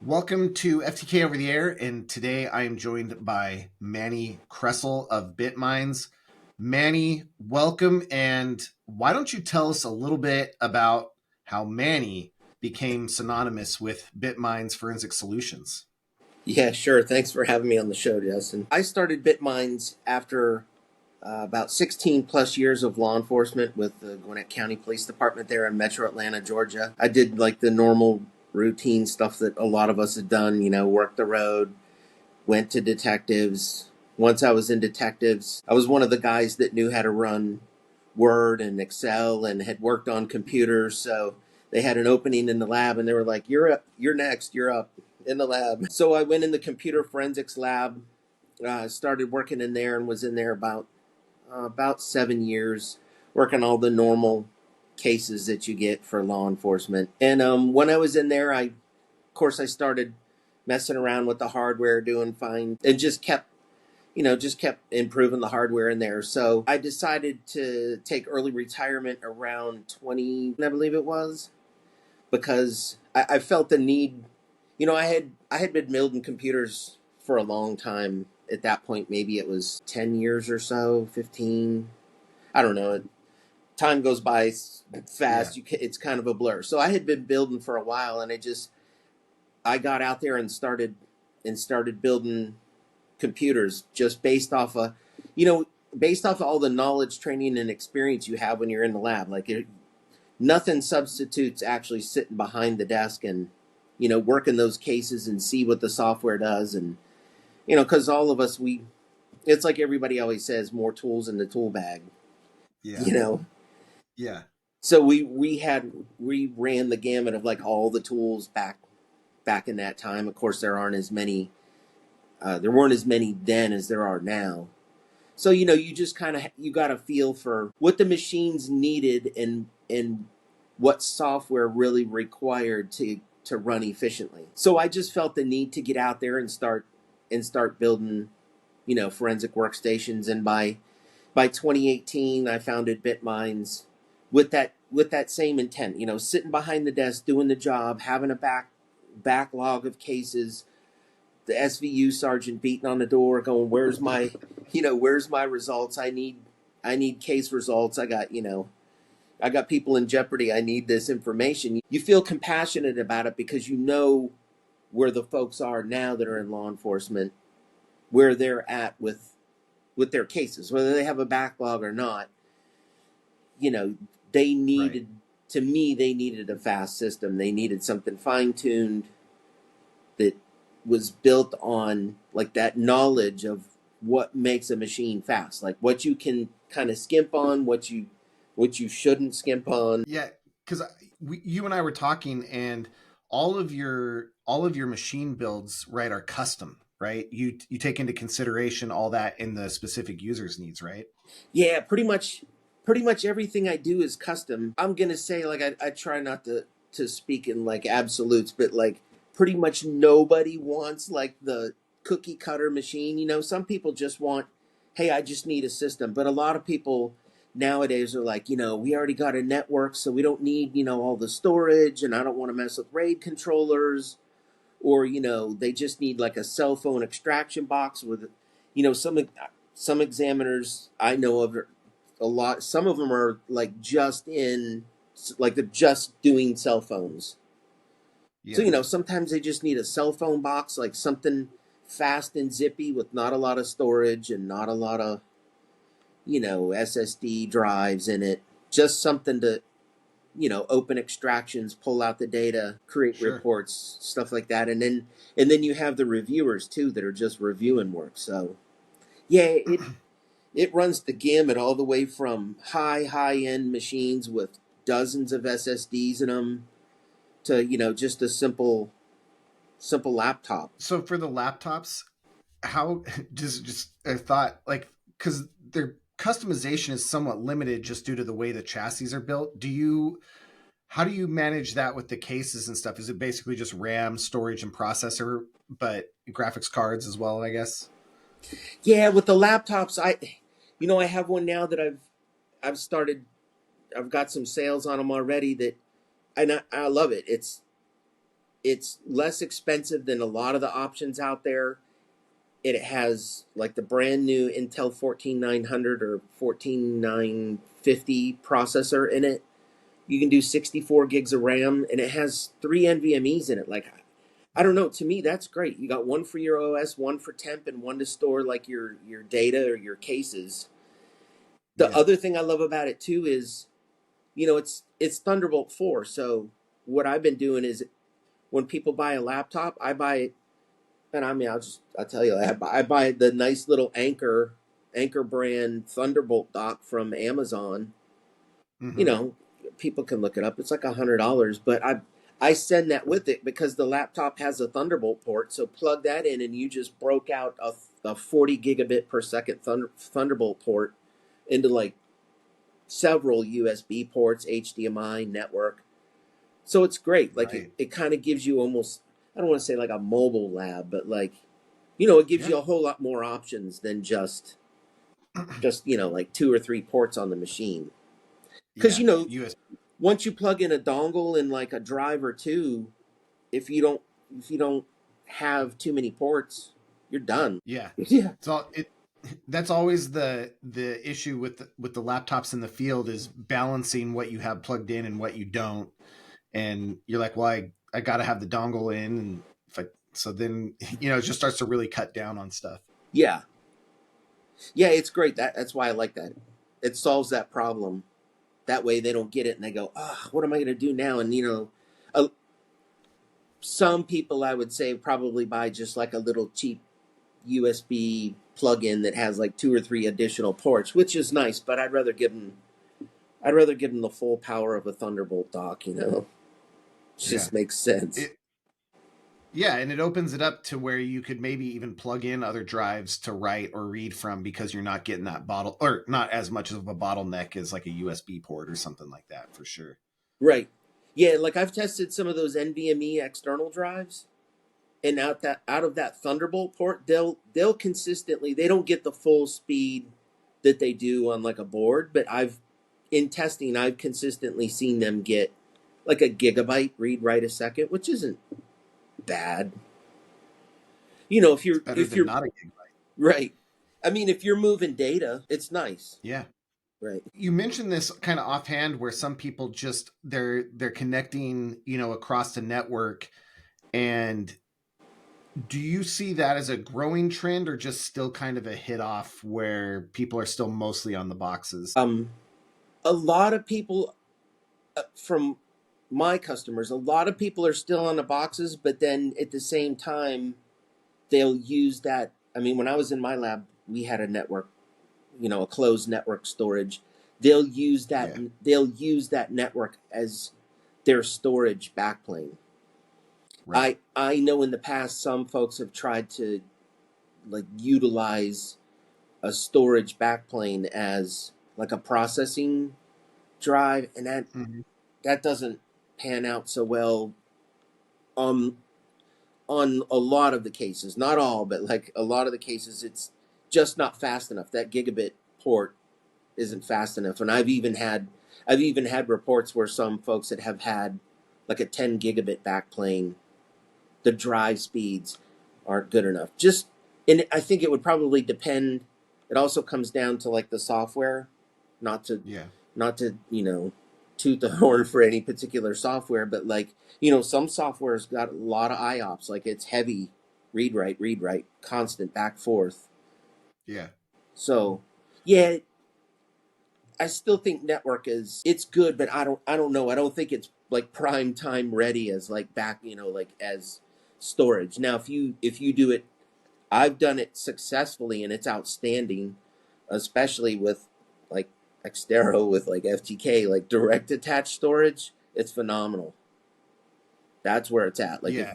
Welcome to FTK Over the Air, and today I am joined by Manny Kressel of Bitmindz. Manny, welcome, and why don't you tell us a little bit about how Manny became synonymous with Bitmindz Forensic Solutions? Yeah, sure. Thanks for having me on the show, Justin. I started Bitmindz after about 16 plus years of law enforcement with the Gwinnett County Police Department there in Metro Atlanta, Georgia. I did like the normal routine stuff that a lot of us had done, worked the road, went to detectives. Once I was in detectives, I was one of the guys that knew how to run Word and Excel and had worked on computers. So they had an opening in the lab and they were like, "You're up, you're next, you're up in the lab." So I went in the computer forensics lab, started working in there and was in there about 7 years, working all the normal cases that you get for law enforcement. And when I was in there, of course, I started messing around with the hardware, doing fine, and just kept improving the hardware in there. So I decided to take early retirement around 20, I believe it was, because I felt the need. I had been building computers for a long time. At that point, maybe it was 10 years or so, 15. I don't know. Time goes by Yeah. fast. It's kind of a blur. So I had been building for a while, and I got out there and started building computers just based off of all the knowledge, training, and experience you have when you're in the lab. Nothing substitutes actually sitting behind the desk and working those cases and see what the software does. And because all of us, it's like everybody always says, more tools in the tool bag. Yeah. you know Yeah. so we ran the gamut of like all the tools back in that time. Of course, there weren't as many then as there are now. So you just kind of you got a feel for what the machines needed and what software really required to run efficiently. So I just felt the need to get out there and start building forensic workstations. And by 2018, I founded Bitmindz with that same intent. Sitting behind the desk, doing the job, having a backlog of cases, the SVU sergeant beating on the door, going, where's my results? I need case results. I got people in jeopardy. I need this information. You feel compassionate about it because you know where the folks are now that are in law enforcement, where they're at with their cases, whether they have a backlog or not. You know, they Right. needed to me, they needed a fast system. They needed something fine tuned that was built on like that knowledge of what makes a machine fast, like what you can kind of skimp on, what you shouldn't skimp on. Yeah, because you and I were talking, and all of your machine builds, right, are custom, right? You take into consideration all that in the specific user's needs, right? Yeah, pretty much everything I do is custom. I'm gonna say, like, I try not to speak in like absolutes, but like pretty much nobody wants like the cookie cutter machine. Some people just want, hey, I just need a system. But a lot of people nowadays are like, we already got a network, so we don't need, all the storage, and I don't want to mess with RAID controllers. Or, they just need like a cell phone extraction box with, some examiners I know of, a lot. Some of them are like they're just doing cell phones. So Yeah, sometimes they just need a cell phone box, like something fast and zippy with not a lot of storage and not a lot of SSD drives in it. Just something to open extractions, pull out the data, create sure. reports, stuff like that. And then you have the reviewers too that are just reviewing work. So yeah, it runs the gamut all the way from high end machines with dozens of SSDs in them to just a simple laptop. So for the laptops, how just a thought, like, because their customization is somewhat limited just due to the way the chassis are built. How do you manage that with the cases and stuff? Is it basically just RAM, storage, and processor, but graphics cards as well, I guess? Yeah, with the laptops, I have one now that I've started. I've got some sales on them already. And I love it. It's less expensive than a lot of the options out there. It has like the brand new Intel 14900 or 14950 processor in it. You can do 64 gigs of RAM, and it has 3 NVMe's in it. Like, I don't know. To me, that's great. You got one for your OS, one for temp, and one to store like your data or your cases. The Yeah. other thing I love about it too is, it's Thunderbolt 4. So what I've been doing is when people buy a laptop, I buy it, and I mean, I'll tell you, I buy the nice little Anchor brand Thunderbolt dock from Amazon. You Mm-hmm. know, people can look it up. It's like $100, but I send that with it because the laptop has a Thunderbolt port. So plug that in, and you just broke out a 40 gigabit per second Thunderbolt port into like several USB ports, HDMI, network. So it's great. Like Right. it kind of gives you almost, I don't want to say like a mobile lab, but like, it gives Yeah. you a whole lot more options than just like two or three ports on the machine. Because Yeah. US. once you plug in a dongle and like a drive or two, if you don't have too many ports, you're done. Yeah. Yeah. It's all it. That's always the issue with the laptops in the field is balancing what you have plugged in and what you don't. And you're like, well, I got to have the dongle in, and if I, so then it just starts to really cut down on stuff. Yeah. Yeah, it's great. That's why I like that. It solves that problem. That way they don't get it and they go, what am I going to do now? And uh, some people I would say probably buy just like a little cheap USB plug-in that has like two or three additional ports, which is nice. But I'd rather give them the full power of a Thunderbolt dock. It Yeah. just makes sense. It Yeah, and it opens it up to where you could maybe even plug in other drives to write or read from because you're not getting that bottle or not as much of a bottleneck as like a USB port or something like that for sure. Right. Yeah, like I've tested some of those NVMe external drives, and out of that Thunderbolt port, they'll consistently, they don't get the full speed that they do on like a board, but in testing I've consistently seen them get like a gigabyte read write a second, which isn't bad. If It's you're better if than you're not a gigabyte. right. I mean, if you're moving data, it's nice. Yeah. Right. You mentioned this kind of offhand where some people just they're connecting, across the network, and do you see that as a growing trend or just still kind of a hit off where people are still mostly on the boxes? A lot of people, from my customers, a lot of people are still on the boxes, but then at the same time, they'll use that. I mean, when I was in my lab, we had a network, a closed network storage. They'll use that. Yeah. They'll use that network as their storage backplane. Right. I know in the past some folks have tried to like utilize a storage backplane as like a processing drive, and that Mhm. that doesn't pan out so well on on a lot of the cases. Not all, but like a lot of the cases, it's just not fast enough. That gigabit port isn't fast enough, and I've even had reports where some folks that have had like a 10 gigabit backplane, the drive speeds aren't good enough. And I think it would probably depend. It also comes down to like the software, not to Yeah. not to toot the horn for any particular software, but like some software's got a lot of IOPS, like it's heavy read write, constant back forth. Yeah. So yeah, I still think network it's good, but I don't know. I don't think it's like prime time ready as like back, like as storage. Now if you do it, I've done it successfully and it's outstanding, especially with like Xtero with like FTK, like direct attached storage. It's phenomenal. That's where it's at. Like if Yeah.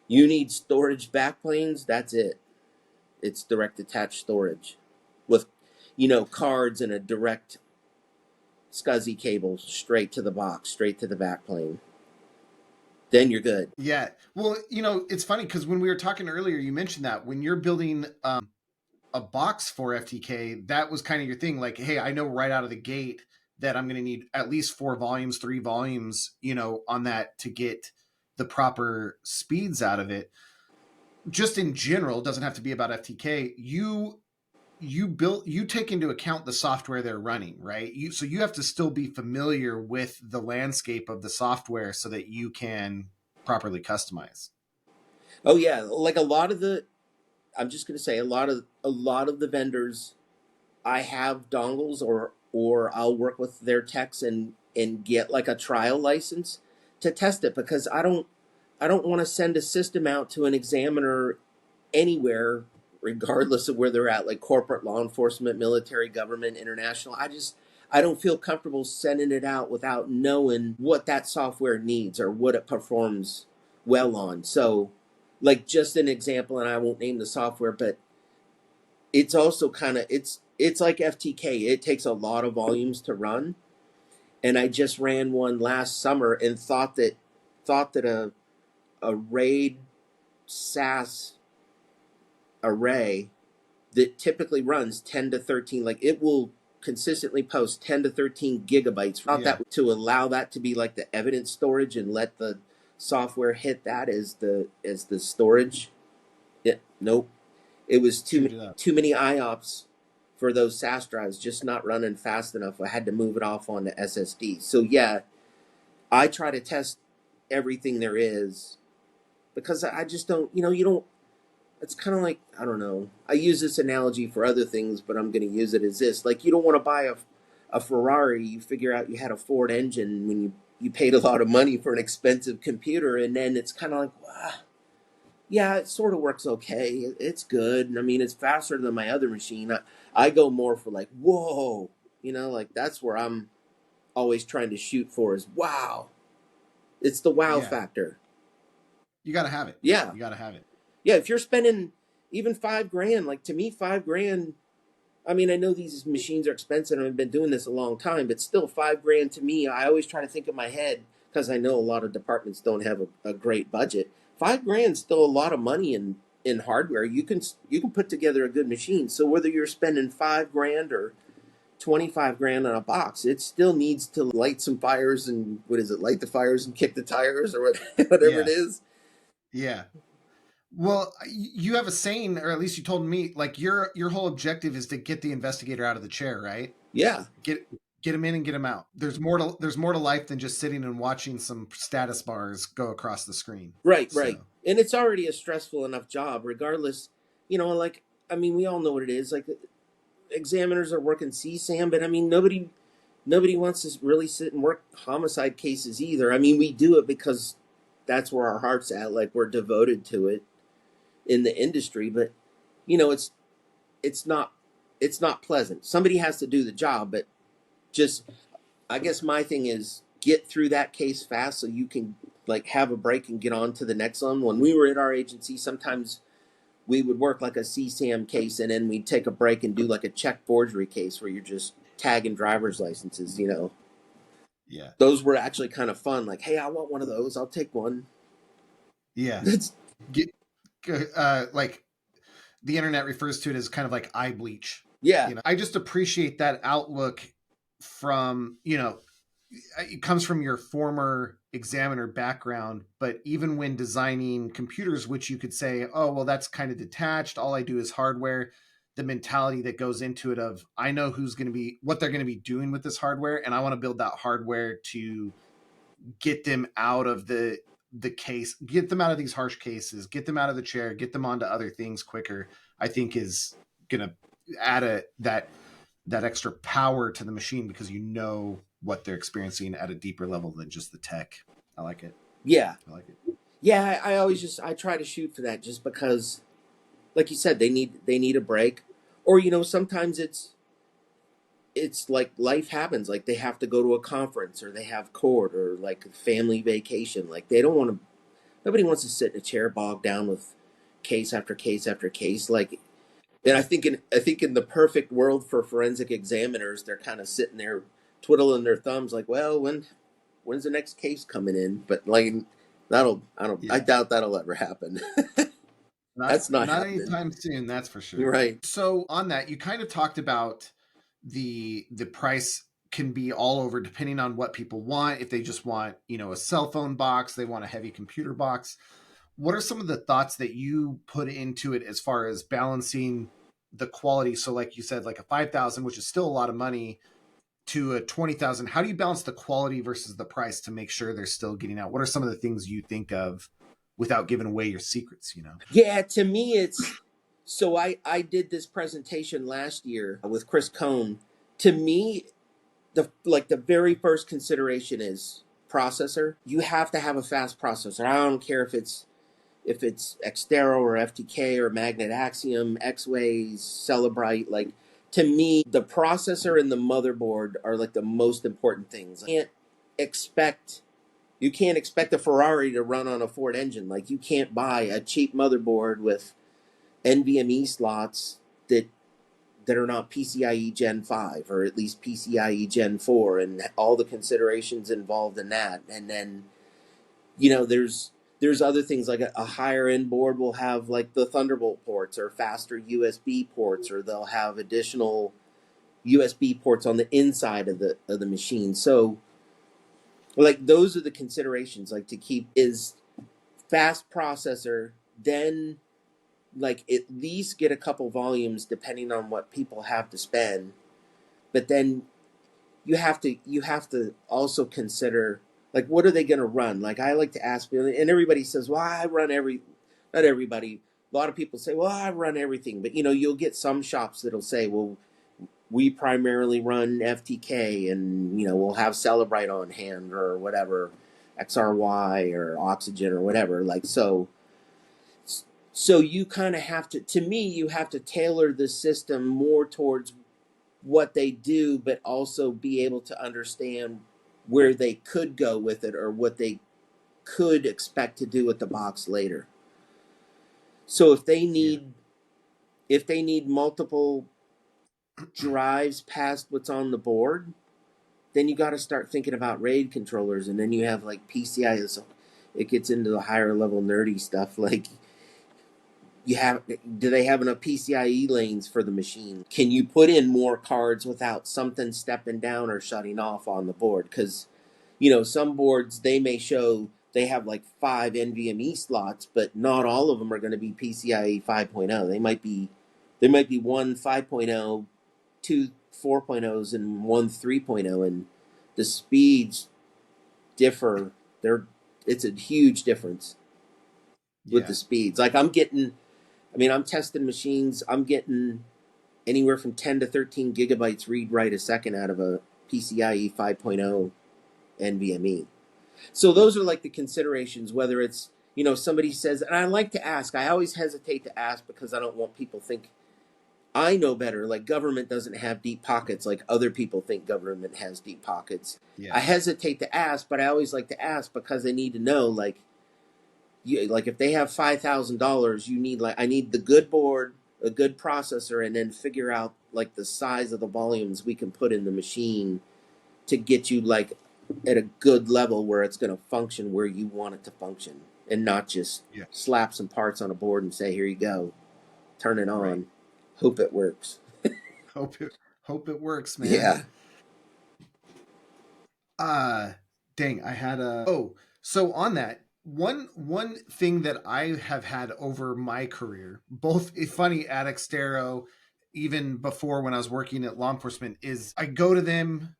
you need storage backplanes, that's it. It's direct attached storage with cards and a direct SCSI cable straight to the box, straight to the backplane. Then you're good. Yeah. Well, it's funny because when we were talking earlier, you mentioned that when you're building a box for FTK, that was kind of your thing. Like, hey, I know right out of the gate that I'm going to need at least 4 volumes, 3 volumes, on that to get, the proper speeds out of it. Just in general, doesn't have to be about FTK. You take into account the software they're running, right? So you have to still be familiar with the landscape of the software so that you can properly customize. Oh yeah, like a lot of the, I'm just going to say a lot of the vendors, I have dongles, or I'll work with their techs and get like a trial license to test it, because I don't want to send a system out to an examiner anywhere, regardless of where they're at, like corporate, law enforcement, military, government, international. I don't feel comfortable sending it out without knowing what that software needs or what it performs well on. So, like, just an example, and I won't name the software, but it's also kind of, it's like FTK. It takes a lot of volumes to run, and I just ran one last summer and thought that a RAID SAS array that typically runs 10 to 13, like it will consistently post 10 to 13 gigabytes. Not Yeah. that to allow that to be like the evidence storage and let the software hit that as the storage. Nope. It was too many IOPS for those SAS drives, just not running fast enough. I had to move it off onto SSD. So yeah, I try to test everything there is, because I just don't, you don't, it's kind of like, I don't know. I use this analogy for other things, but I'm going to use it as this. Like, you don't want to buy a Ferrari. You figure out you had a Ford engine when you paid a lot of money for an expensive computer, and then it's kind of like, wow, yeah, it sort of works okay. It's good. I mean, it's faster than my other machine. I go more for like, whoa, like that's where I'm always trying to shoot for, is wow. It's the wow Yeah. factor. You got to have it. Yeah. You got to have it. Yeah. If you're spending even $5,000, like to me, $5,000, I mean, I know these machines are expensive and I've been doing this a long time, but still $5,000 to me, I always try to think in my head, because I know a lot of departments don't have a great budget. $5,000 is still a lot of money in hardware. You can put together a good machine. So whether you're spending $5,000 or 25 grand on a box, it still needs to light some fires, and what is it, light the fires and kick the tires, or whatever it is. Yeah. Well, you have a saying, or at least you told me, like your whole objective is to get the investigator out of the chair, right? Yeah. Get him in and get him out. There's more to life than just sitting and watching some status bars go across the screen. Right. And it's already a stressful enough job, regardless. Like, I mean, we all know what it is. Like, examiners are working CSAM, but I mean, nobody wants to really sit and work homicide cases either. I mean, we do it because that's where our heart's at. Like, we're devoted to it in the industry, but it's not pleasant. Somebody has to do the job, but just, I guess my thing is get through that case fast so you can like have a break and get on to the next one. When we were at our agency, sometimes we would work like a CSAM case, and then we'd take a break and do like a check forgery case where you're just tagging driver's licenses. Yeah. Those were actually kind of fun. Like, hey, I want one of those. I'll take one. Yeah. Like the internet refers to it as kind of like eye bleach. Yeah. I just appreciate that outlook from, it comes from your former examiner background, but even when designing computers, which you could say, oh, well, that's kind of detached. All I do is hardware. The mentality that goes into it of, I know what they're going to be doing with this hardware, and I want to build that hardware to get them out of the case, get them out of these harsh cases, get them out of the chair, get them onto other things quicker, I think is going to add that extra power to the machine, because what they're experiencing at a deeper level than just the tech. I like it. Yeah. I like it. Yeah. I always I try to shoot for that, just because, like you said, they need a break, or, sometimes it's like life happens. Like, they have to go to a conference, or they have court, or like a family vacation. Like, nobody wants to sit in a chair bogged down with case after case after case. Like, and I think in the perfect world for forensic examiners, they're kind of sitting there twiddling their thumbs, like, well, when's the next case coming in? But like, I doubt that'll ever happen. That's not happening anytime soon. That's for sure. Right. So on that, you kind of talked about the price can be all over depending on what people want. If they just want, a cell phone box, they want a heavy computer box. What are some of the thoughts that you put into it as far as balancing the quality? So like you said, like a 5,000, which is still a lot of money, to a 20,000. How do you balance the quality versus the price to make sure they're still getting out? What are some of the things you think of without giving away your secrets? Yeah, to me, it's so I did this presentation last year with Chris Cohn. To me, the very first consideration is processor. You have to have a fast processor. I don't care if it's Xtero or FTK or Magnet Axiom, X-Ways, Celebrite. Like, to me, the processor and the motherboard are like the most important things. Expect you can't expect a Ferrari to run on a Ford engine. Like, you can't buy a cheap motherboard with NVMe slots that are not PCIe Gen 5 or at least PCIe Gen 4 and all the considerations involved in that. And then, there's other things like a higher end board will have like the Thunderbolt ports or faster USB ports, or they'll have additional USB ports on the inside of the machine. So like those are the considerations like to keep is fast processor, then like at least get a couple volumes depending on what people have to spend. But then you have to also consider like what are they going to run. Like I like to ask people, and everybody says, well, I run not everybody, a lot of people say, well, I run everything. But you'll get some shops that'll say, well, we primarily run FTK, and we'll have Celebrite on hand or whatever, XRY or Oxygen or whatever. Like so you kind of have to me, you have to tailor the system more towards what they do, but also be able to understand where they could go with it or what they could expect to do with the box later. So if they Yeah. need multiple drives past what's on the board, then you got to start thinking about RAID controllers, and then you have like PCI. So it gets into the higher level nerdy stuff. Like, do they have enough PCIe lanes for the machine? Can you put in more cards without something stepping down or shutting off on the board? Because some boards they may show they have like 5 NVMe slots, but not all of them are going to be PCIe 5.0. They might be one 5.0, two 4.0s, and one 3.0, and the speeds differ. It's a huge difference with the Yeah. speeds. Like I'm testing machines. I'm getting anywhere from 10 to 13 gigabytes read write a second out of a PCIe 5.0 NVMe. So those are like the considerations, whether it's, somebody says, and I like to ask, I always hesitate to ask because I don't want people to think I know better. Like government doesn't have deep pockets like other people think government has deep pockets. I Yes. hesitate to ask, but I always like to ask because I need to know, like, like if they have $5,000, I need the good board, a good processor, and then figure out like the size of the volumes we can put in the machine to get you like at a good level where it's going to function where you want it to function, and not just Yeah. slap some parts on a board and say, here you go, turn it Right. on, hope it works. Hope it hope it works, man. Yeah. Uh Dang, I had a so on that, one thing that I have had over my career, both funny at Xtero, even before when I was working at law enforcement, is I go to them,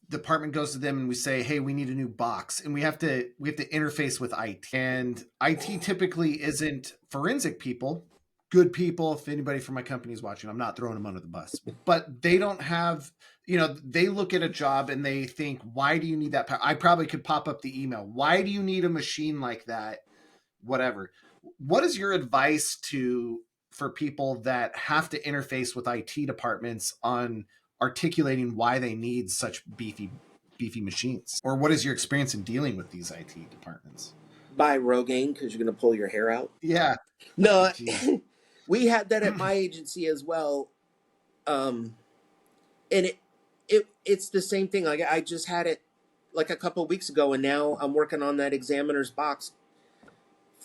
department goes to them, and we say, hey, we need a new box, and we have to interface with IT. And IT typically isn't forensic people, good people. If anybody from my company is watching, I'm not throwing them under the bus, but they don't have, they look at a job and they think, why do you need that? I probably could pop up the email. Why do you need a machine like that? Whatever. What is your advice for people that have to interface with IT departments on articulating why they need such beefy machines? Or what is your experience in dealing with these IT departments? Buy Rogaine because you're going to pull your hair out. Yeah. No, Jeez. we had that at my agency as well. Um, and it's the same thing. Like I just had it like a couple of weeks ago, and now I'm working on that examiner's box,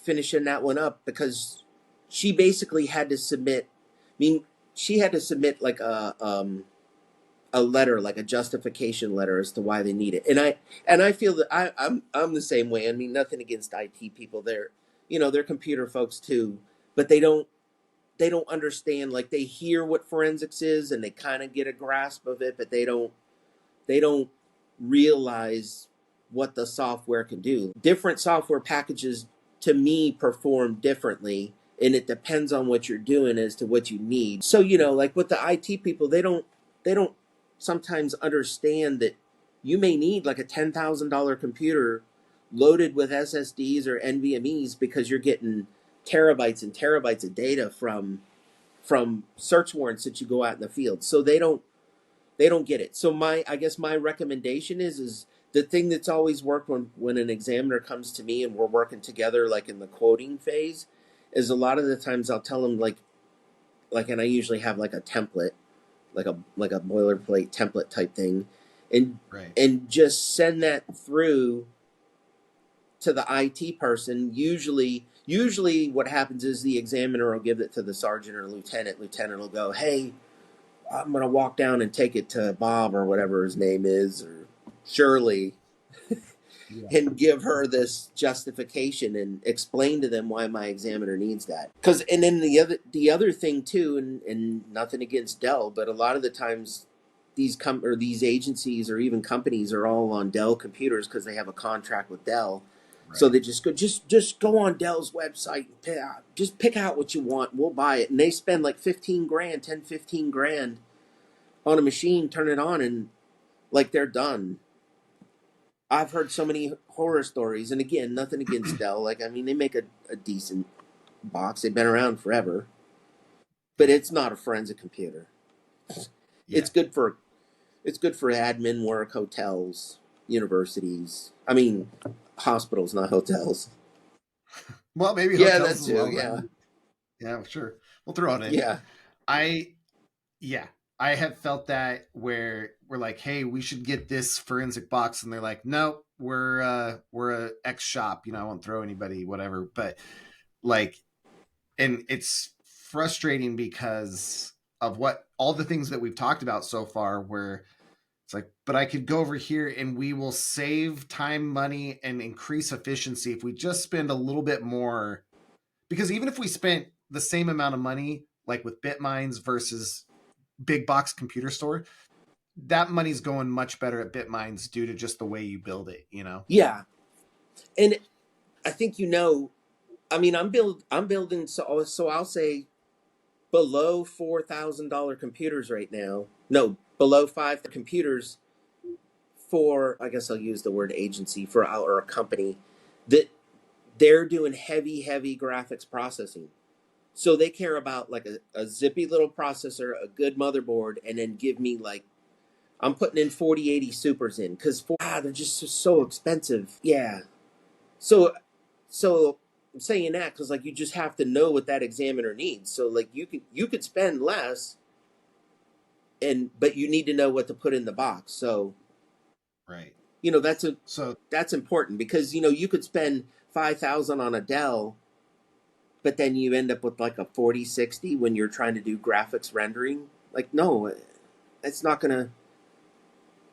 finishing that one up because she basically had to submit. I mean, she had to submit like a letter, like a justification letter as to why they need it. And I feel that I'm the same way. I mean, nothing against IT people. They're computer folks too, but they don't understand. Like, they hear what forensics is and they kind of get a grasp of it, but they don't realize what the software can do. Different software packages to me perform differently, and it depends on what you're doing as to what you need. So, like with the IT people, they don't sometimes understand that you may need like a $10,000 computer loaded with SSDs or NVMe's because you're getting terabytes and terabytes of data from search warrants that you go out in the field. So they don't get it. So I guess my recommendation is the thing that's always worked when an examiner comes to me and we're working together, like in the quoting phase, is a lot of the times I'll tell them and I usually have like a template, like a boilerplate template type thing, and Right. and just send that through to the IT person. Usually what happens is the examiner will give it to the sergeant or lieutenant. Lieutenant will go, "Hey, I'm going to walk down and take it to Bob," or whatever his name is, or Shirley, Yeah. and give her this justification and explain to them why my examiner needs that. And then the other thing too, and nothing against Dell, but a lot of the times these agencies or even companies are all on Dell computers because they have a contract with Dell. So Right. they just go on Dell's website and pick out what you want. We'll buy it, and they spend like 15 grand, 10, 15 grand on a machine, turn it on, and like they're done. I've heard so many horror stories, and again, nothing against Dell. Like, I mean, they make a decent box. They've been around forever, but Yeah. it's not a forensic computer. Yeah. It's good for it's good for admin work, hotels, universities. I mean, hospitals, not hotels. Well, maybe Yeah, hotels that as too. well. Yeah, Yeah, sure. We'll throw it in. yeah, I Yeah, I have felt that where we're like, hey, we should get this forensic box, and they're like, no, we're a X shop. I won't throw anybody, whatever. But like, and it's frustrating because of what all the things that we've talked about so far, where it's like, but I could go over here and we will save time, money, and increase efficiency if we just spend a little bit more. Because even if we spent the same amount of money, like with Bitmindz versus big box computer store, that money's going much better at Bitmindz due to just the way you build it. yeah. And I think I mean, I'm building. So I'll say below $4,000 computers right now. No, below five computers for, I guess I'll use the word agency for or a company that they're doing heavy graphics processing. So they care about like a zippy little processor, a good motherboard, and then give me like I'm putting in 4080 supers in because they're just so expensive. Yeah. So I'm saying that because like you just have to know what that examiner needs. So like you could spend less, but you need to know what to put in the box. So Right. you know that's a So that's important because you could spend 5,000 on a Dell, but then you end up with like a 4060 when you're trying to do graphics rendering. Like, no, it's not gonna.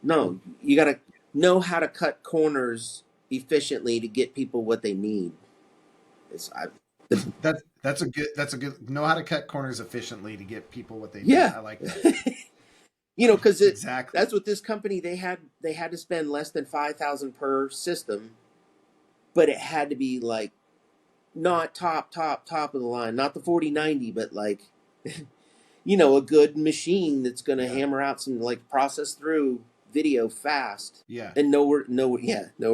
No, you gotta know how to cut corners efficiently to get people what they need. It's I, the, that's a good know how to cut corners efficiently to get people what they need. yeah, I like that. because Exactly. that's what this company they had to spend less than 5,000 per system, but it had to be like not top of the line, not the 4090, but like a good machine that's going to Yeah. hammer out some like process through video fast Yeah. and know where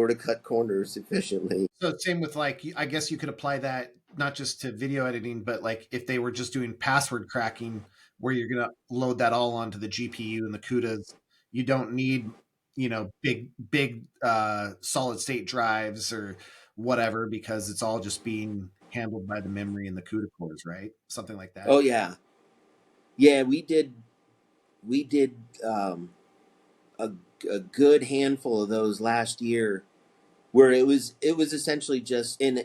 to cut corners efficiently. So same with like, I guess you could apply that not just to video editing, but like if they were just doing password cracking, where you're gonna load that all onto the GPU and the CUDAs. You don't need big solid state drives or whatever, because it's all just being handled by the memory and the CUDA cores, right? Something like that. Oh yeah, yeah. We did a a good handful of those last year where it was essentially just in.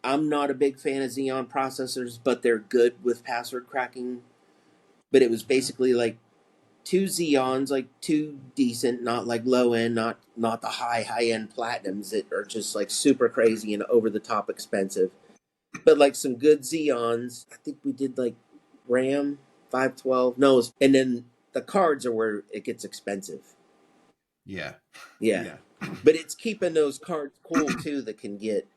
I'm not a big fan of Xeon processors, but they're good with password cracking. But it was Okay. basically like two Xeons, like two decent, not like low end, not the high end platinums that are just like super crazy and over the top expensive, but like some good Xeons. I think we did like RAM 512. No, and then the cards are where it gets expensive. Yeah. Yeah, Yeah. but it's keeping those cards cool too. That can get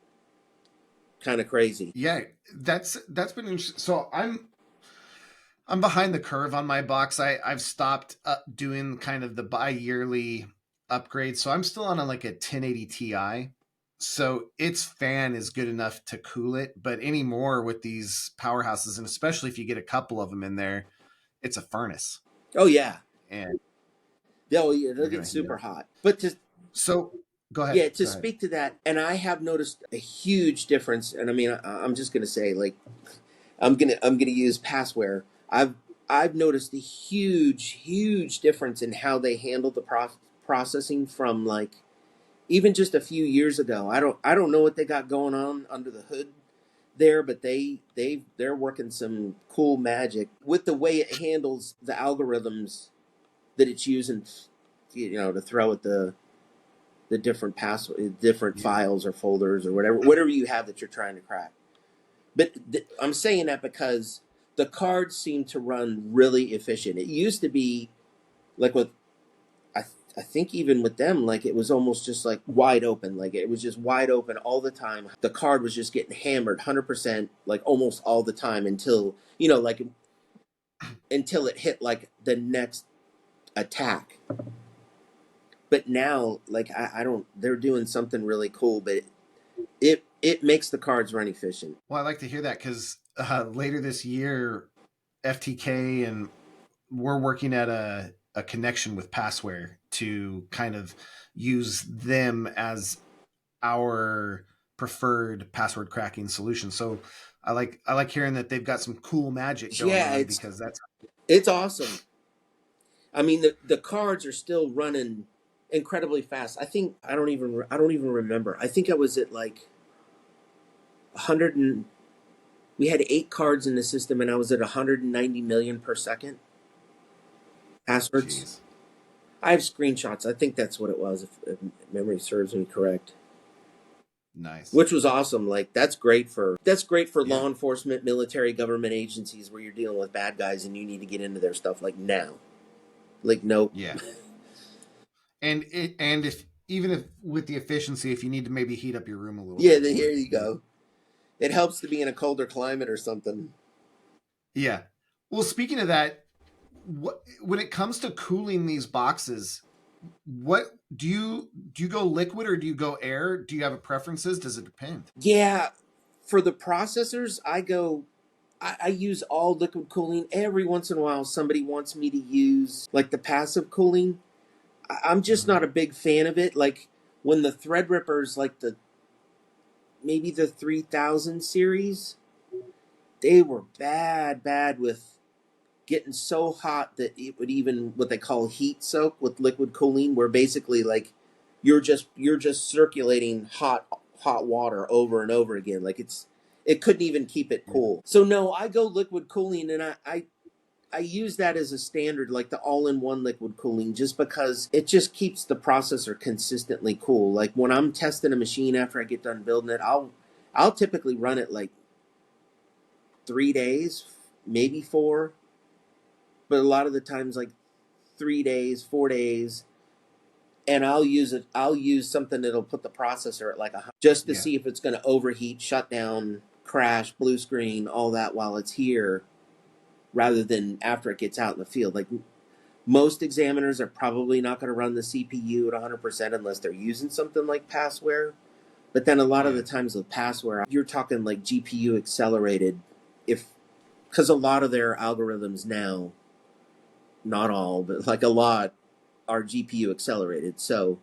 kind of crazy. Yeah. That's been interesting. So I'm behind the curve on my box. I've stopped doing kind of the bi-yearly upgrade. So I'm still on like a 1080 Ti. So its fan is good enough to cool it, but anymore with these powerhouses, and especially if you get a couple of them in there, it's a furnace, Oh yeah, and oh yeah, they'll you're get gonna heat super up. hot. But to So go ahead. yeah, to Go ahead. speak to that, and I have noticed a huge difference. And I mean, I'm just gonna say, like, I'm gonna use Passware. I've noticed a huge difference in how they handle the processing from like even just a few years ago. I don't know what they got going on under the hood there, but they're working some cool magic with the way it handles the algorithms that it's using, to throw at the different different Yeah. files or folders or whatever you have that you're trying to crack. But I'm saying that because the cards seem to run really efficient. It used to be like with I I think even with them, like it was almost just like wide open. Like it was just wide open all the time. The card was just getting hammered 100%, like almost all the time until like until it hit like the next attack. But now, like I don't, they're doing something really cool, but it makes the cards run efficient. Well, I like to hear that because later this year, FTK and we're working at a connection with Passware to kind of use them as our preferred password cracking solution. So I like hearing that they've got some cool magic going Yeah, on it's because that's it's awesome. I mean, the cards are still running incredibly fast. I don't even remember. I think I was at like 100 and we had 8 cards in the system, and I was at 190 million per second passwords. jeez. I have screenshots. I think that's what it was, if memory serves me correct. Nice. Which was awesome. Like that's great for Yeah. law enforcement, military, government agencies where you're dealing with bad guys and you need to get into their stuff like now. Like nope. Yeah. And if even if with the efficiency, if you need to maybe heat up your room a little Yeah, bit here more. you go. It helps to be in a colder climate or something. Yeah. Well, speaking of that, when it comes to cooling these boxes, what do you go liquid or do you go air? Do you have a preferences? Does it depend? Yeah, for the processors, I use all liquid cooling. Every once in a while, somebody wants me to use like the passive cooling. I'm just Mm-hmm. not a big fan of it. Like when the Threadrippers, like maybe the 3000 series, they were bad with getting so hot that it would even what they call heat soak with liquid cooling, where basically like you're just circulating hot water over and over again. Like it couldn't even keep it Yeah. cool. So no, I go liquid cooling, and I use that as a standard, like the all-in-one liquid cooling, just because it just keeps the processor consistently cool. Like when I'm testing a machine after I get done building it, I'll typically run it like 3 days, maybe 4, but a lot of the times like 3 days, 4 days, and I'll use it. I'll use something that'll put the processor at like just to Yeah. see if it's going to overheat, shut down, crash, blue screen, all that while it's here, rather than after it gets out in the field. Like most examiners are probably not going to run the CPU at 100% unless they're using something like Passware. But then a lot of Yeah. the times with Passware, you're talking like GPU accelerated, if because a lot of their algorithms now, not all, but like a lot, are GPU accelerated. So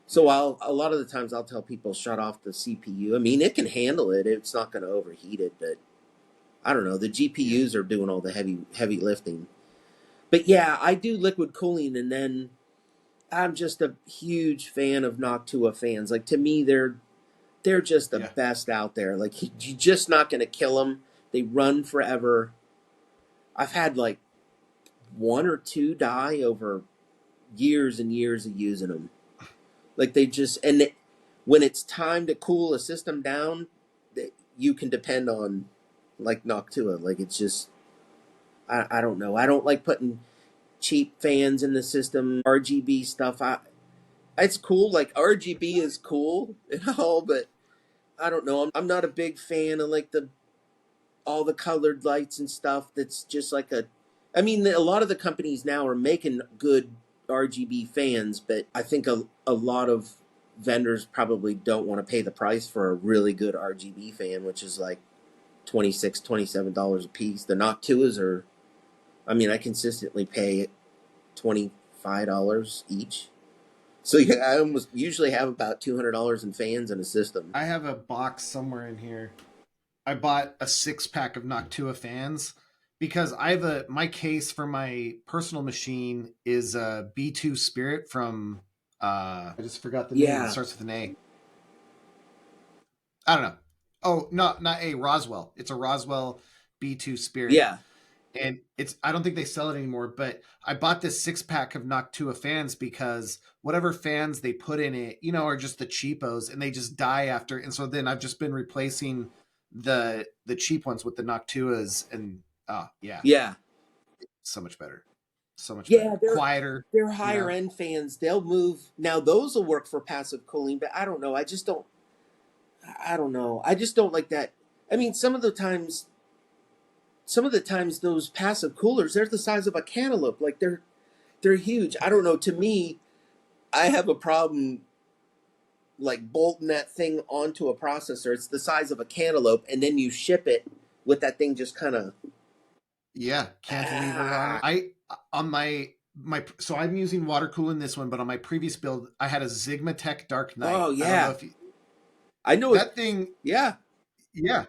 Yeah. I'll a lot of the times I'll tell people shut off the CPU. I mean, it can handle it; it's not going to overheat it. But I don't know. The Yeah. GPUs are doing all the heavy lifting. But yeah, I do liquid cooling, and then I'm just a huge fan of Noctua fans. Like to me, they're just the Yeah. best out there. Like you're just not going to kill them. They run forever. I've had like one or two die over years and years of using them. Like they just, and when it's time to cool a system down, you can depend on like Noctua. Like it's just, I don't know. I don't like putting cheap fans in the system, RGB stuff. It's cool. Like RGB is cool and all, but I don't know. I'm not a big fan of like all the colored lights and stuff. That's just like I mean, a lot of the companies now are making good RGB fans, but I think a lot of vendors probably don't want to pay the price for a really good RGB fan, which is like $27 a piece. The Noctuas are, I mean, I consistently pay $25 each. So yeah, I almost usually have about $200 in fans in a system. I have a box somewhere in here. I bought a 6-pack of Noctua fans because I have my case for my personal machine is a B2 Spirit from I just forgot the name. It Yeah, starts with an A. I don't know. Oh, not a Roswell. It's a Roswell B2 Spirit. yeah, And I don't think they sell it anymore, but I bought this 6-pack of Noctua fans because whatever fans they put in it, are just the cheapos and they just die after. And so then I've just been replacing the cheap ones with the Noctuas, and yeah, yeah, so much better. So much yeah. better. Quieter, They're you higher know. end fans. They'll move now. Those will work for passive cooling, but I don't know. I just don't. I don't know. I just don't like that. I mean, some of the times those passive coolers, they're the size of a cantaloupe. Like they're huge. I don't know. To me, I have a problem like bolting that thing onto a processor. It's the size of a cantaloupe, and then you ship it with that thing just kind of. Yeah, cantilevered on it. Ah. I on my so I'm using water cooling this one, but on my previous build I had a Sigmatech Dark Knight. Oh I don't know yeah, if I know it. that thing. Yeah, Yeah,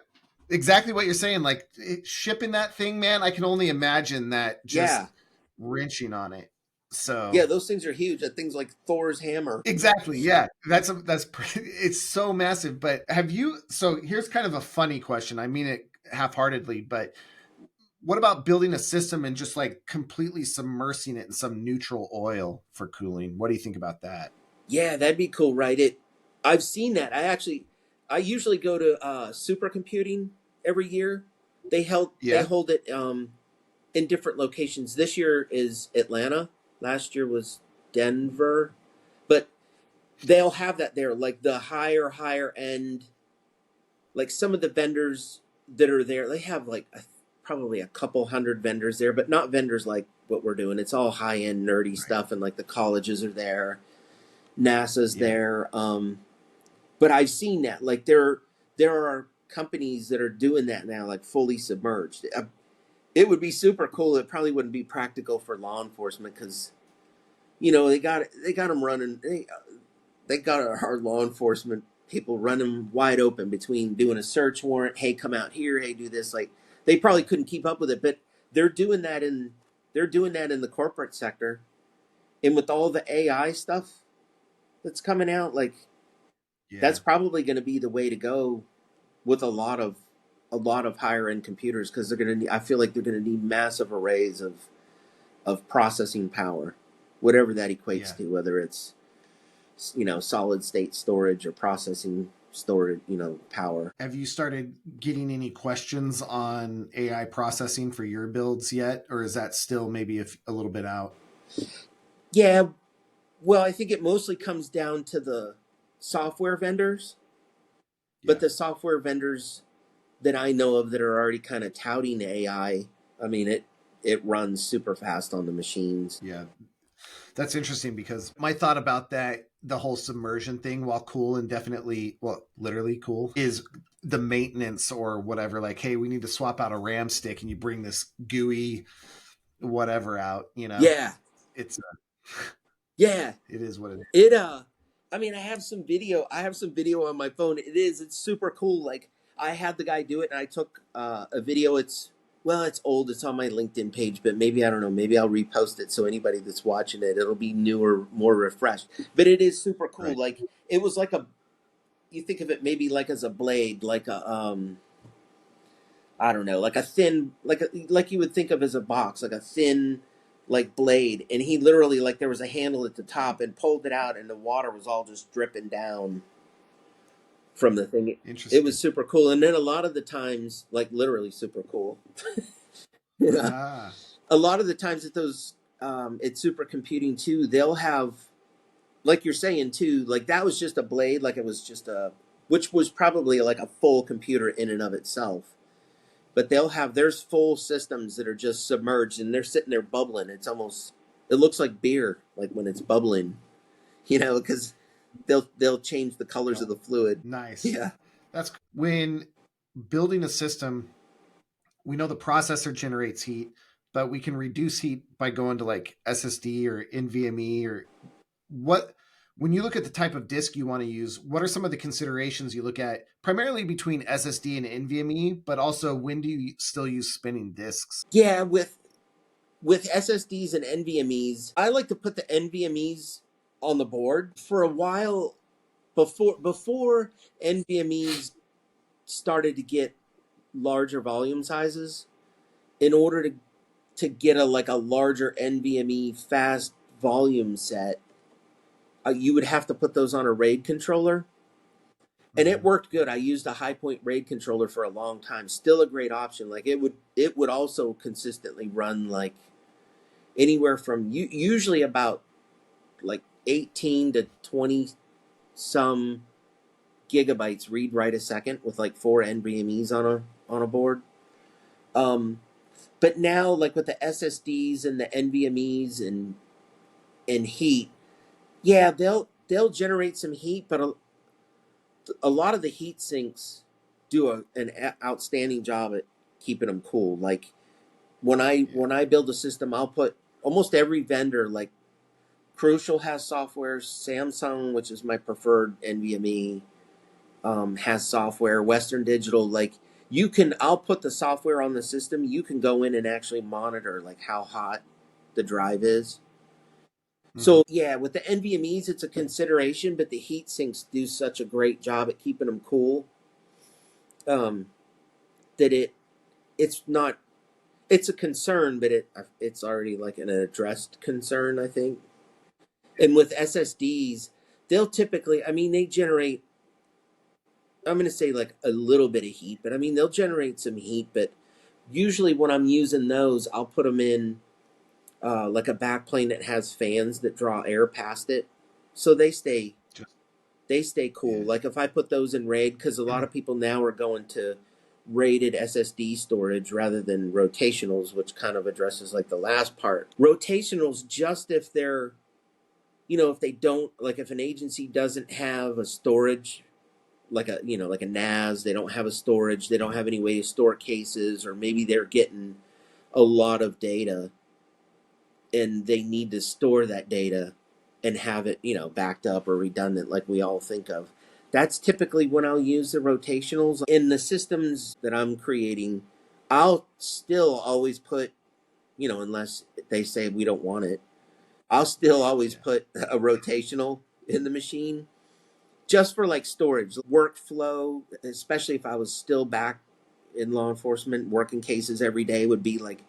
exactly what you're saying. Like shipping that thing, man. I can only imagine that just yeah, wrenching on it. yeah. So Those things are huge. That thing's like Thor's hammer. exactly, yeah. It's so massive. But have you? So here's kind of a funny question. I mean it half-heartedly, but what about building a system and just like completely submersing it in some neutral oil for cooling? What do you think about that? Yeah, that'd be cool, right? I've seen that. I usually go to supercomputing every year. They Yeah, hold it in different locations. This year is Atlanta. Last year was Denver, but they'll have that there, like the higher end. Like some of the vendors that are there, they have like probably a couple hundred vendors there, but not vendors like what we're doing. It's all high end nerdy right. stuff, and like the colleges are there, NASA's Yeah, there. But I've seen that. Like there are companies that are doing that now, like fully submerged. It would be super cool. It probably wouldn't be practical for law enforcement because they got them running. They got our law enforcement people running wide open between doing a search warrant. Hey, come out here. Hey, do this. Like they probably couldn't keep up with it, but they're doing that in the corporate sector, and with all the AI stuff that's coming out, like yeah, that's probably going to be the way to go with a lot of higher end computers because they're going to need, I feel like they're going to need massive arrays of processing power, whatever that equates yeah. to, whether it's solid state storage or processing storage, power. Have you started getting any questions on AI processing for your builds yet, or is that still maybe a little bit out? Yeah, well, I think it mostly comes down to the software vendors, but Yeah, the software vendors that I know of that are already kind of touting I mean it runs super fast on the machines. yeah. That's interesting because my thought about that, the whole submersion thing, while cool and definitely, well, literally cool, is the maintenance or whatever. Like, hey, we need to swap out a RAM stick, and you bring this gooey whatever out. Yeah, It's yeah. it is what it is. It I mean I have some video on my phone. It's super cool. Like I had the guy do it and I took a video. It's old. It's on my LinkedIn page, but maybe I don't know, maybe I'll repost it so anybody that's watching it'll be newer, more refreshed. But it is super cool. Right. Like it was like you think of it maybe like as a blade, like a I don't know, like a thin like you would think of as a box, like a thin like blade, and he literally, like, there was a handle at the top and pulled it out, and the water was all just dripping down from the thing. It was Interesting. super cool. And then a lot of the times, like literally super cool. Yeah. Ah, A lot of the times at those, it's supercomputing too. They'll have, like you're saying too, like that was just a blade, like it was just a, which was probably like a full computer in and of itself. But they'll have, there's full systems that are just submerged and they're sitting there bubbling. It's almost, it looks like beer, like when it's bubbling, because they'll change the colors of the fluid. nice. Yeah. That's when building a system, we know the processor generates heat, but we can reduce heat by going to like SSD or NVMe or what. When you look at the type of disk you want to use, what are some of the considerations you look at primarily between SSD and NVMe, but also when do you still use spinning disks? Yeah, with SSDs and NVMEs, I like to put the NVMEs on the board. For a while, before NVMEs started to get larger volume sizes, in order to get a larger NVMe fast volume set, you would have to put those on a RAID controller. And it Mm-hmm. worked good. I used a high point RAID controller for a long time. Still a great option. Like it would also consistently run like anywhere from usually about like 18 to 20 some gigabytes read write a second with like 4 NVMEs on a board. Um, but now, like with the SSDs and the NVMEs and heat, yeah, they'll generate some heat, but a lot of the heat sinks do an outstanding job at keeping them cool. Like Yeah. when I build a system, I'll put almost every vendor, like Crucial has software, Samsung, which is my preferred NVMe, has software. Western Digital, like I'll put the software on the system. You can go in and actually monitor like how hot the drive is. Mm-hmm. So yeah, with the NVMe's, it's a consideration, but the heat sinks do such a great job at keeping them cool, um, that it's not, it's a concern, but it's already like an addressed concern, I think. And with SSDs, they'll typically, I mean, they generate, I'm going to say like a little bit of heat, but I mean, they'll generate some heat. But usually when I'm using those, I'll put them in like a backplane that has fans that draw air past it. So Just they stay cool. yeah. Like if I put those in RAID, because a lot of people now are going to rated SSD storage rather than rotationals, which kind of addresses like the last part. Rotationals, just if they're, if they don't, like if an agency doesn't have a storage, like like a NAS, they don't have a storage, they don't have any way to store cases, or maybe they're getting a lot of data and they need to store that data and have it, backed up or redundant like we all think of. That's typically when I'll use the rotationals. In the systems that I'm creating, I'll still always put, unless they say we don't want it, I'll still always Yeah. put a rotational in the machine just for like storage workflow, especially if I was still back in law enforcement working cases every day, would be like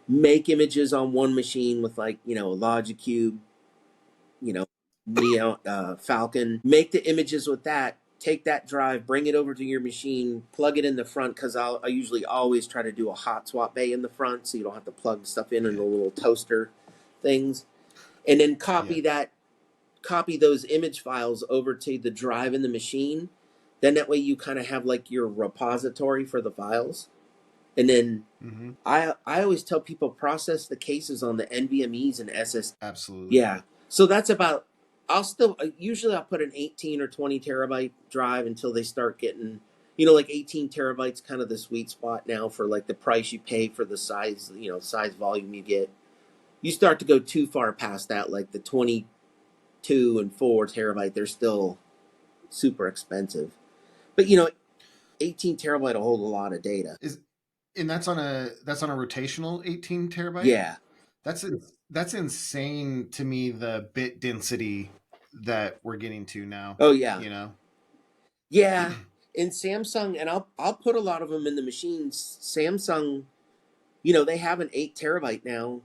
make images on one machine with like a Logic Cube, you know Neo, Falcon, make the images with that, take that drive, bring it over to your machine, plug it in the front, because I usually always try to do a hot swap bay in the front so you don't have to plug stuff in Yeah. the little toaster things, and then Yeah. copy those image files over to the drive in the machine. Then that way you kind of have like your repository for the files. And then Mm-hmm. I always tell people process the cases on the NVMEs and SS. Absolutely. Yeah. So that's about, I'll still, usually I'll put an 18 or 20 terabyte drive until they start getting, like 18 terabytes, kind of the sweet spot now for like the price you pay for the size, size volume you get. You start to go too far past that, like the 22 and 4 terabyte, they're still super expensive. But 18 terabyte will hold a lot of data. Is and that's on a rotational 18 terabyte. Yeah. That's that's insane to me. The bit density that we're getting to now. Oh yeah. You know. Yeah. In Samsung, and I'll put a lot of them in the machines. Samsung, they have an 8 terabyte now,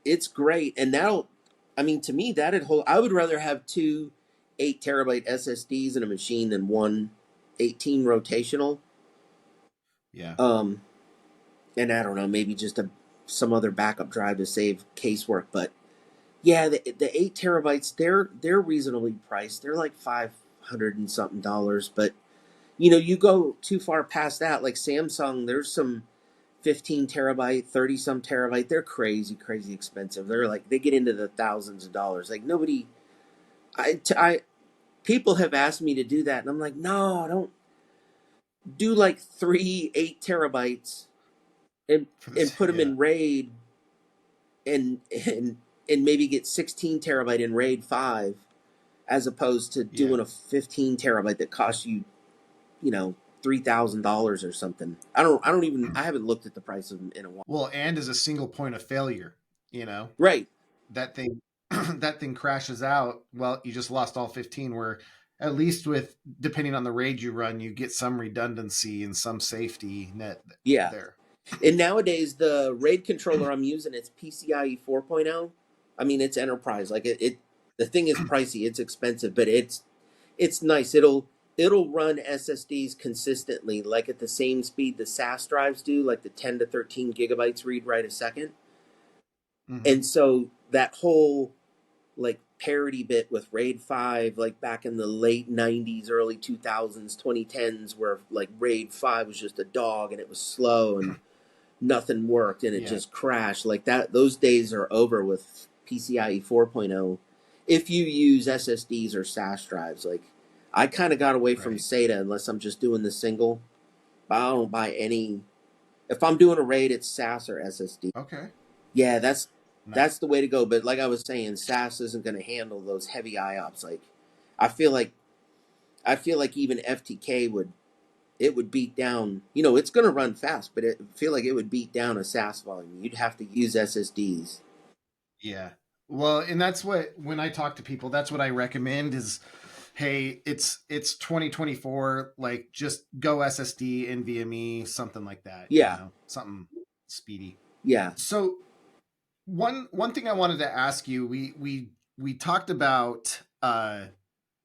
it's great, and that'll, I mean, to me, that'd hold. I would rather have two 8 terabyte SSDs in a machine than one 18 rotational. Yeah. Um, and I don't know, maybe just some other backup drive to save casework. But yeah, the 8 terabytes, they're reasonably priced. They're like $500 and something dollars. But you go too far past that, like Samsung. There's some 15 terabyte, 30 some terabyte. They're crazy, crazy expensive. They're like, they get into the thousands of dollars. Like nobody, I people have asked me to do that, and I'm like, no, don't do like 3 8 terabytes and For and this, put them yeah. in RAID and maybe get 16 terabyte in RAID 5 as opposed to Yeah. doing a 15 terabyte that costs you, $3,000 or something. I haven't looked at the price of them in a while. Well, and as a single point of failure, you know, Right. that thing that thing crashes out. Well, you just lost all 15. Where at least with depending on the raid you run, you get some redundancy and some safety net Yeah. there. And nowadays the RAID controller I'm using, it's PCIe 4.0. I mean, it's enterprise. Like the thing is pricey, it's expensive, but it's nice. It'll run SSDs consistently, like at the same speed the SAS drives do, like the 10 to 13 gigabytes read write a second. Mm-hmm. And so that whole like parity bit with RAID 5, like back in the late 90s, early 2000s, 2010s, where like RAID 5 was just a dog and it was slow and nothing worked and it Yeah. just crashed. Like that, those days are over with PCIe 4.0. If you use SSDs or SAS drives, like I kind of got away from Right. SATA unless I'm just doing the single. But I don't buy any. If I'm doing a RAID, it's SAS or SSD. Okay. Yeah, that's Nice. that's the way to go. But like I was saying, SAS isn't going to handle those heavy IOPS. Like I feel like I feel like even FTK would beat down. It's going to run fast, but I feel like it would beat down a SAS volume. You'd have to use SSDs. Yeah. Well, and that's what when I talk to people, that's what I recommend is hey, it's 2024, like just go SSD, NVMe, something like that, Yeah, something speedy. yeah, So one thing I wanted to ask you, we talked about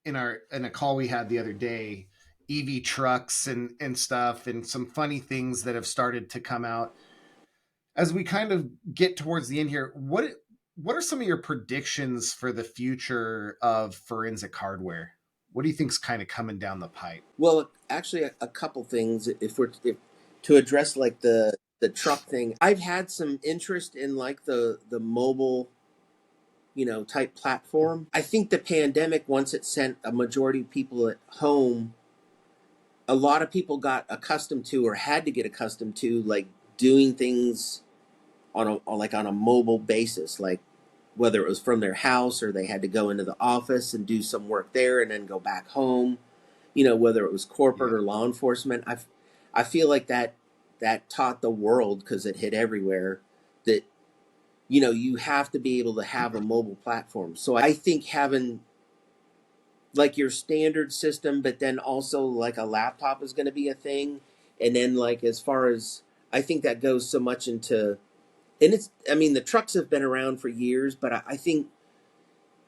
in a call we had the other day, EV trucks and stuff and some funny things that have started to come out. As we kind of get towards the end here, what are some of your predictions for the future of forensic hardware? What do you think's kind of coming down the pipe? Well, actually, a couple things. If to address like the truck thing, I've had some interest in like the mobile, type platform. I think the pandemic, once it sent a majority of people at home, a lot of people got accustomed to or had to get accustomed to like doing things on a mobile basis, like whether it was from their house or they had to go into the office and do some work there and then go back home. Whether it was corporate Yeah. or law enforcement. I feel like that taught the world because it hit everywhere that you have to be able to have a mobile platform. So I think having like your standard system, but then also like a laptop is going to be a thing. And then like as far as I think that goes so much into, and it's, I mean, the trucks have been around for years, but I think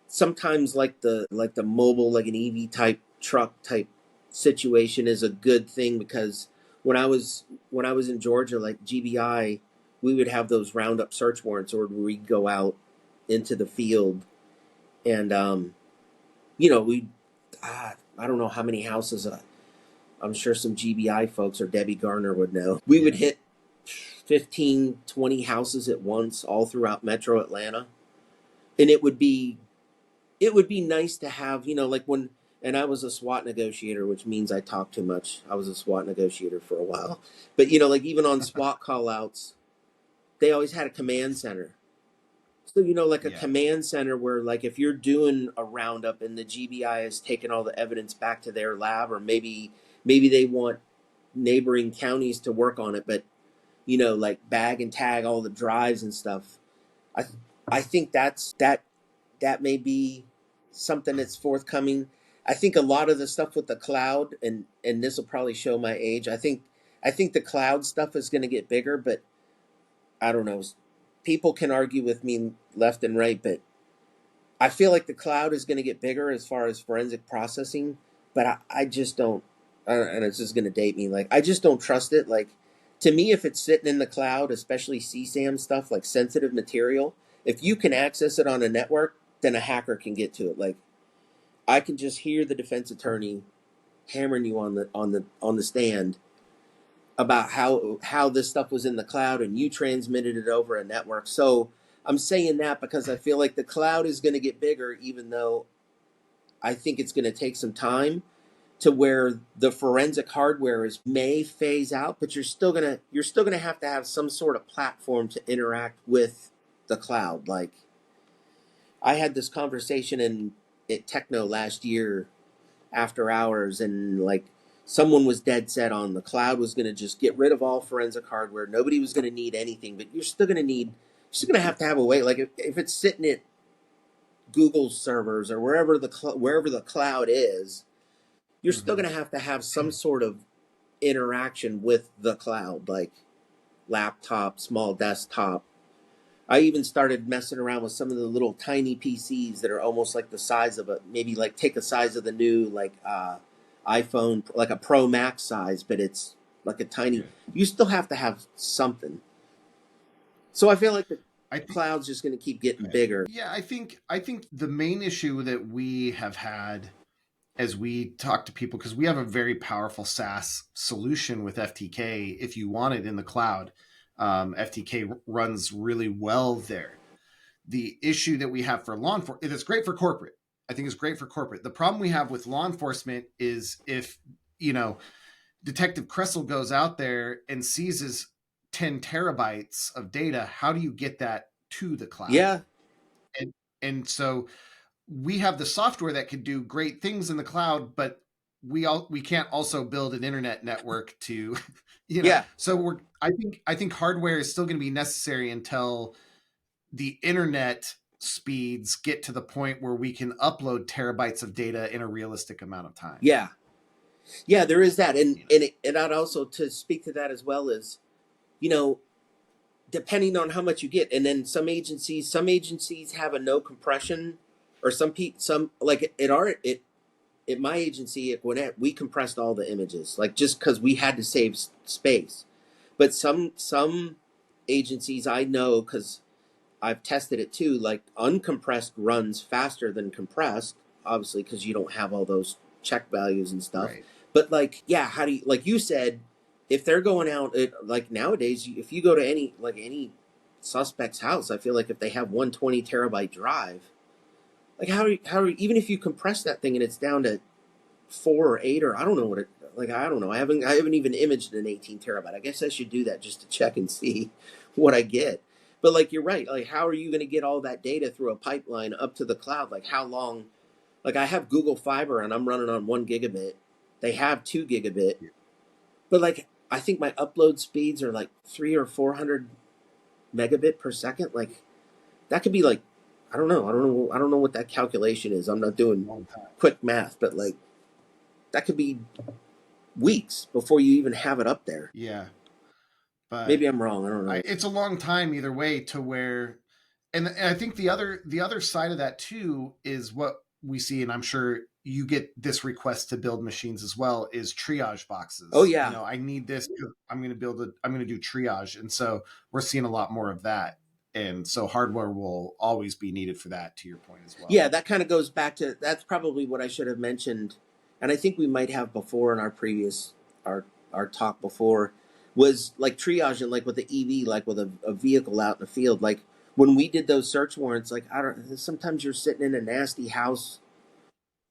sometimes like the mobile, like an EV type truck type situation is a good thing because when I was in Georgia, like GBI, we would have those roundup search warrants or where we'd go out into the field and we I don't know how many houses I'm sure some GBI folks or Debbie Garner would know. We would Yeah. hit 15, 20 houses at once all throughout metro Atlanta. And it would be nice to have, like when, and I was a SWAT negotiator, which means I talk too much. I was a SWAT negotiator for a while. But, like even on SWAT call outs, they always had a command center. So, like a Yeah. command center where, like, if you're doing a roundup and the GBI has taken all the evidence back to their lab, or maybe they want neighboring counties to work on it, but, like bag and tag all the drives and stuff. I, I think that may be something that's forthcoming. I think a lot of the stuff with the cloud, and this will probably show my age. I think the cloud stuff is going to get bigger, but I don't know. people can argue with me left and right, but I feel like the cloud is going to get bigger as far as forensic processing, but I just don't, and it's just going to date me. Like, I just don't trust it. Like, to me, if it's sitting in the cloud, especially CSAM stuff, like sensitive material, if you can access it on a network, then a hacker can get to it. Like, I can just hear the defense attorney hammering you on the stand about how this stuff was in the cloud and you transmitted it over a network. So I'm saying that because I feel like the cloud is going to get bigger, even though I think it's going to take some time to where the forensic hardware is may phase out, but you're still gonna have to have some sort of platform to interact with the cloud. Like, I had this conversation in at Techno last year after hours, and like someone was dead set on the cloud was going to just get rid of all forensic hardware. Nobody was going to need anything, but you're still going to have a way. Like, if it's sitting at Google's servers or wherever the cloud is, you're still Mm-hmm. going to have some sort of interaction with the cloud, like laptop, small desktop. I even started messing around with some of the little tiny PCs that are almost like the size of maybe like take the size of the new like iPhone, like a Pro Max size, but it's like a tiny. Yeah. You still have to have something. So I feel like the I think cloud's just going to keep getting bigger. yeah, I think the main issue that we have had as we talk to people, because we have a very powerful SaaS solution with FTK if you want it in the cloud. FTK runs really well there. The issue that we have for law enforcement, it's great for corporate. I think it's great for corporate. The problem we have with law enforcement is if, you know, Detective Kressel goes out there and seizes 10 terabytes of data, how do you get that to the cloud? Yeah, And, and so we have the software that can do great things in the cloud, but we can't also build an internet network to, yeah, so I think hardware is still going to be necessary until the internet speeds get to the point where we can upload terabytes of data in a realistic amount of time. yeah, yeah. There is that, and You know? and I'd also to speak to that as well as you know depending on how much you get. And then some agencies have a no compression, or some like at my agency at Gwinnett, we compressed all the images, like just because we had to save space. But some agencies I know because I've tested it too, like uncompressed runs faster than compressed, obviously because you don't have all those check values and stuff. Right. But like, yeah, how do you like you said, if they're going out like nowadays, if you go to any suspect's house, I feel like if they have 120 terabyte drive, like even if you compress that thing and it's down to 4 or 8 or I don't know what it like I don't know I haven't even imaged an 18 terabyte. I guess I should do that just to check and see what I get. But like you're right, like how are you going to get all that data through a pipeline up to the cloud? Like how long? Like I have Google Fiber and I'm running on 1 gigabit. They have 2 gigabit, but like I think my upload speeds are like 300 or 400 megabit per second. Like that could be like I don't know what that calculation is. I'm not doing Long time. quick math, but like that could be weeks before you even have it up there. Yeah. But Maybe I'm wrong. I don't know. it's a long time either way to where, and I think the other side of that too is what we see, and I'm sure you get this request to build machines as well, is triage Oh boxes. yeah, I need this. I'm going to I'm going to do triage, and so we're seeing a lot more of that. And so hardware will always be needed for that. To your point as well. yeah. That kind of goes back to that's probably what I should have mentioned, and I think we might have before in our previous our talk before was like triaging, like with the EV, like with a vehicle out in the field. Like when we did those search warrants, like I don't. Sometimes you're sitting in a nasty house.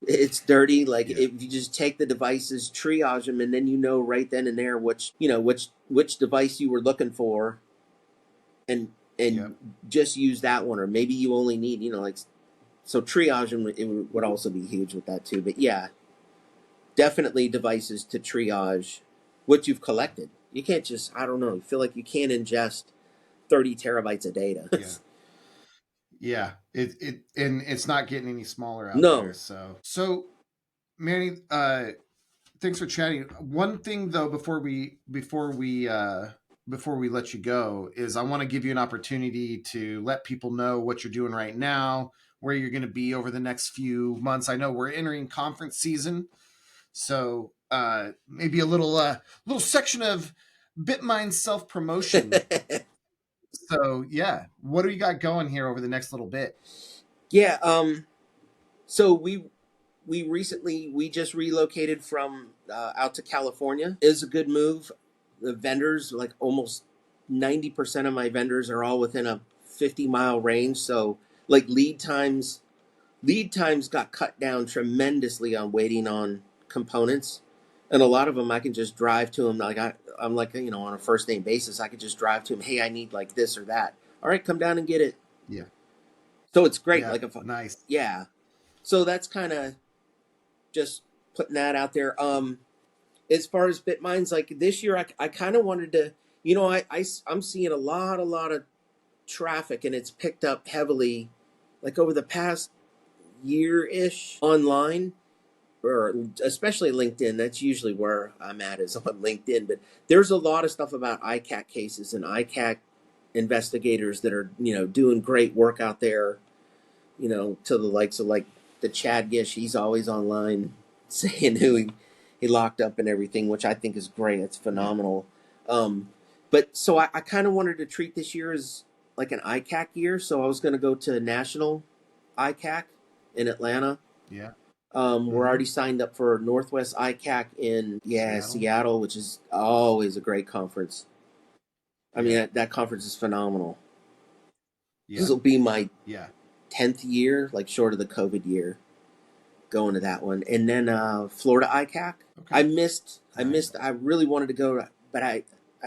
It's dirty. Like Yeah. if you just take the devices, triage them, and then you know right then and there which device you were looking for, and Yep. just use that one, or maybe you only need like so triaging would also be huge with that too. But yeah, definitely devices to triage what you've collected. You can't just I don't know. You feel like you can't ingest 30 terabytes of data. Yeah. Yeah. And it's not getting any smaller out there. No. So Manny, thanks for chatting. One thing though, before we before we let you go is I want to give you an opportunity to let people know what you're doing right now, where you're going to be over the next few months. I know we're entering conference season, so maybe a little section of Bitmind's self promotion. So yeah, what do you got going here over the next little bit? Yeah. So we just relocated from out to California. It was a good move. The vendors, like almost 90% of my vendors, are all within a 50-mile range. So like lead times got cut down tremendously on waiting on components, and a lot of them I can just drive to them. Like I'm like, on a first name basis, I could just drive to them. Hey, I need like this or that. All right, come down and get it. Yeah, So it's great. yeah, Like if nice. yeah. So that's kind of just putting that out there. As far as Bitmines, like this year, I kind of wanted to, I'm seeing a lot of traffic, and it's picked up heavily, like over the past year ish online, or especially LinkedIn. That's usually where I'm at, is on LinkedIn. But there's a lot of stuff about ICAC cases and ICAC investigators that are, doing great work out there, to the likes of like the Chad Gish. He's always online saying who he locked up and everything, which I think is great. It's Yeah, phenomenal. But so I kind of wanted to treat this year as like an ICAC year. So I was going to go to National ICAC in Atlanta. yeah. We're Mm-hmm. already signed up for Northwest ICAC in Seattle. Seattle, which is always a great conference. I mean, Yeah, that conference is phenomenal. This yeah, will be my yeah. 10th year, like short of the COVID year, going to that one. And then Florida ICAC. I Okay, missed. I nice. missed. I really wanted to go, but I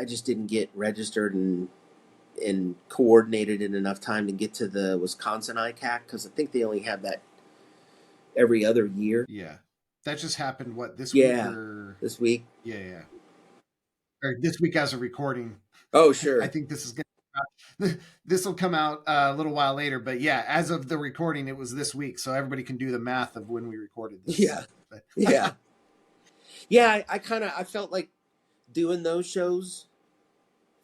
just didn't get registered and coordinated in enough time to get to the Wisconsin ICAC, because I think they only have that every other year. Yeah, that just happened. What, this week Yeah, or this week. yeah, yeah, or this week as a recording? Oh, I sure. think this is gonna this will come out a little while later, but yeah, as of the recording, it was this week, so everybody can do the math of when we recorded this. Yeah, But yeah, yeah. I kind of I felt like doing those shows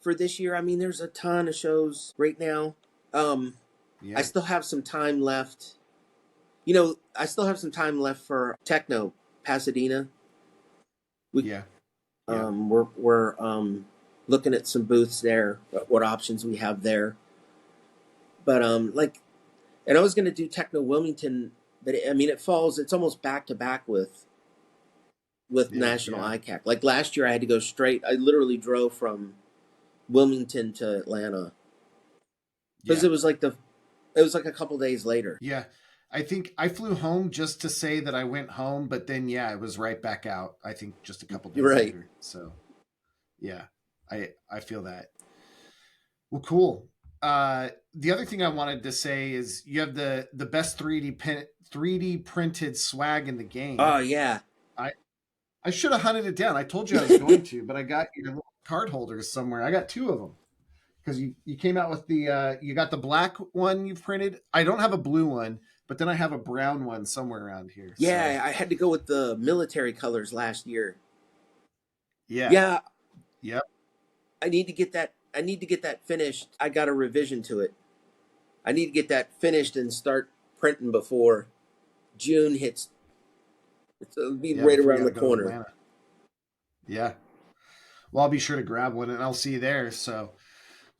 for this year. I mean, there's a ton of shows right now. Um, I yeah, still have some time left. I still have some time left for Techno Pasadena. We yeah, yeah, we're looking at some booths there, what options we have there. But and I was going to do Techno Wilmington, but I mean, it's almost back to back with yeah, National yeah, ICAC. Like last year, I had to go straight. I literally drove from Wilmington to Atlanta, because yeah, it was like a couple days later. yeah. I think I flew home just to say that I went home, but then yeah, it was right back out. I think just a couple You're days right. later. So yeah, I feel that. Well, cool. The other thing I wanted to say is you have the best 3D printed swag in the game. Oh yeah, I I should have hunted it down. I told you I was going to, but I got your little card holders somewhere. I got two of them because you came out with the you got the black one you've printed. I don't have a blue one, but then I have a brown one somewhere around here. So yeah. I had to go with the military colors last year. yeah, Yeah, yep, I need to get that. I need to get that finished. I got a revision to it. I need to get that finished and start printing before June hits. It'll be yeah. right Before you around got the to go to corner. Atlanta, yeah. Well, I'll be sure to grab one and I'll see you there. So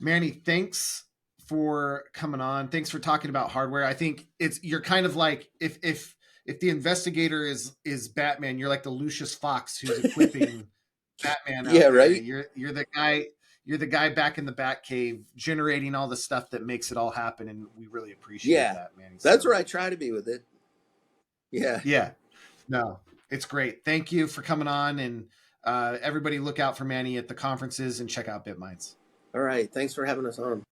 Manny, thanks for coming on. Thanks for talking about hardware. I think you're kind of like if the investigator is Batman, you're like the Lucius Fox who's equipping Batman Yeah, out there. right. You're the guy back in the Batcave generating all the stuff that makes it all happen, and we really appreciate Yeah, that, Manny. that's where So I try to be with it. Yeah. yeah, no, it's great. Thank you for coming on, and everybody look out for Manny at the conferences and check out Bitminds. All right. Thanks for having us on.